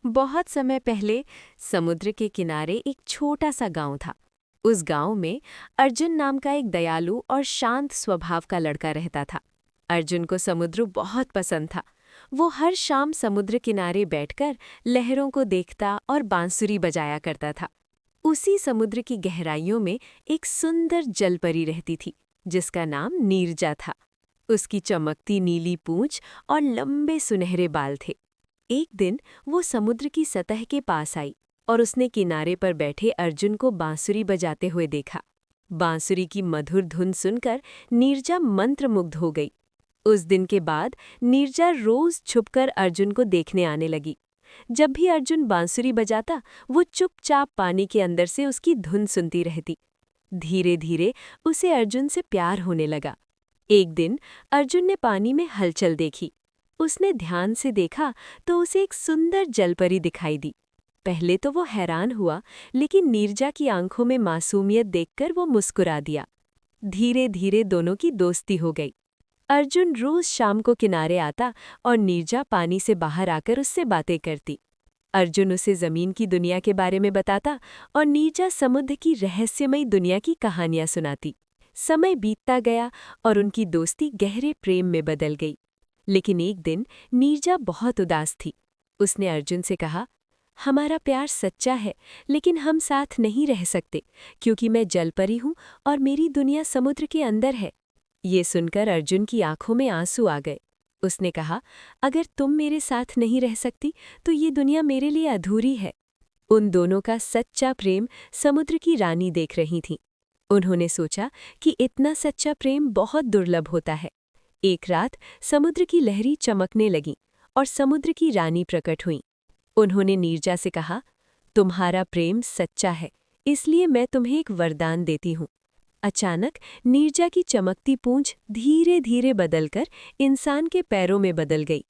बहुत समय पहले समुद्र के किनारे एक छोटा सा गांव था। उस गांव में अर्जुन नाम का एक दयालु और शांत स्वभाव का लड़का रहता था। अर्जुन को समुद्र बहुत पसंद था। वो हर शाम समुद्र किनारे बैठकर लहरों को देखता और बांसुरी बजाया करता था। उसी समुद्र की गहराइयों में एक सुंदर जलपरी रहती थी, जिसका नाम नीरजा था। उसकी चमकती नीली पूंछ और लंबे सुनहरे बाल थे। एक दिन वो समुद्र की सतह के पास आई और उसने किनारे पर बैठे अर्जुन को बांसुरी बजाते हुए देखा। बांसुरी की मधुर धुन सुनकर नीरजा मंत्रमुग्ध हो गई। उस दिन के बाद नीरजा रोज छुपकर अर्जुन को देखने आने लगी। जब भी अर्जुन बांसुरी बजाता, वो चुपचाप पानी के अंदर से उसकी धुन सुनती रहती। धीरे धीरे उसे अर्जुन से प्यार होने लगा। एक दिन अर्जुन ने पानी में हलचल देखी। उसने ध्यान से देखा तो उसे एक सुंदर जलपरी दिखाई दी। पहले तो वो हैरान हुआ, लेकिन नीरजा की आंखों में मासूमियत देखकर वो मुस्कुरा दिया। धीरे धीरे दोनों की दोस्ती हो गई। अर्जुन रोज शाम को किनारे आता और नीरजा पानी से बाहर आकर उससे बातें करती। अर्जुन उसे जमीन की दुनिया के बारे में बताता और नीरजा समुद्र की रहस्यमयी दुनिया की कहानियां सुनाती। समय बीतता गया और उनकी दोस्ती गहरे प्रेम में बदल गई। लेकिन एक दिन नीरजा बहुत उदास थी। उसने अर्जुन से कहा, हमारा प्यार सच्चा है, लेकिन हम साथ नहीं रह सकते, क्योंकि मैं जलपरी हूँ और मेरी दुनिया समुद्र के अंदर है। ये सुनकर अर्जुन की आंखों में आंसू आ गए। उसने कहा, अगर तुम मेरे साथ नहीं रह सकती तो ये दुनिया मेरे लिए अधूरी है। उन दोनों का सच्चा प्रेम समुद्र की रानी देख रही थी। उन्होंने सोचा कि इतना सच्चा प्रेम बहुत दुर्लभ होता है। एक रात समुद्र की लहरी चमकने लगी और समुद्र की रानी प्रकट हुई। उन्होंने नीरजा से कहा, तुम्हारा प्रेम सच्चा है, इसलिए मैं तुम्हें एक वरदान देती हूँ। अचानक नीरजा की चमकती पूंछ धीरे धीरे बदलकर इंसान के पैरों में बदल गई।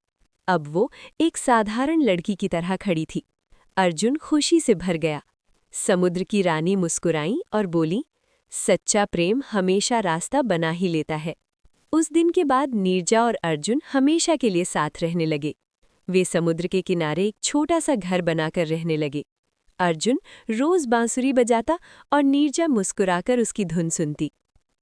अब वो एक साधारण लड़की की तरह खड़ी थी। अर्जुन खुशी से भर गया। समुद्र की रानी मुस्कुराई और बोली, सच्चा प्रेम हमेशा रास्ता बना ही लेता है। उस दिन के बाद नीरजा और अर्जुन हमेशा के लिए साथ रहने लगे। वे समुद्र के किनारे एक छोटा सा घर बनाकर रहने लगे। अर्जुन रोज बांसुरी बजाता और नीरजा मुस्कुराकर उसकी धुन सुनती।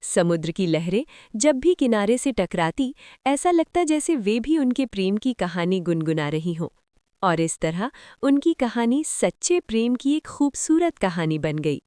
समुद्र की लहरें जब भी किनारे से टकराती, ऐसा लगता जैसे वे भी उनके प्रेम की कहानी गुनगुना रही हों। और इस तरह उनकी कहानी सच्चे प्रेम की एक खूबसूरत कहानी बन गई।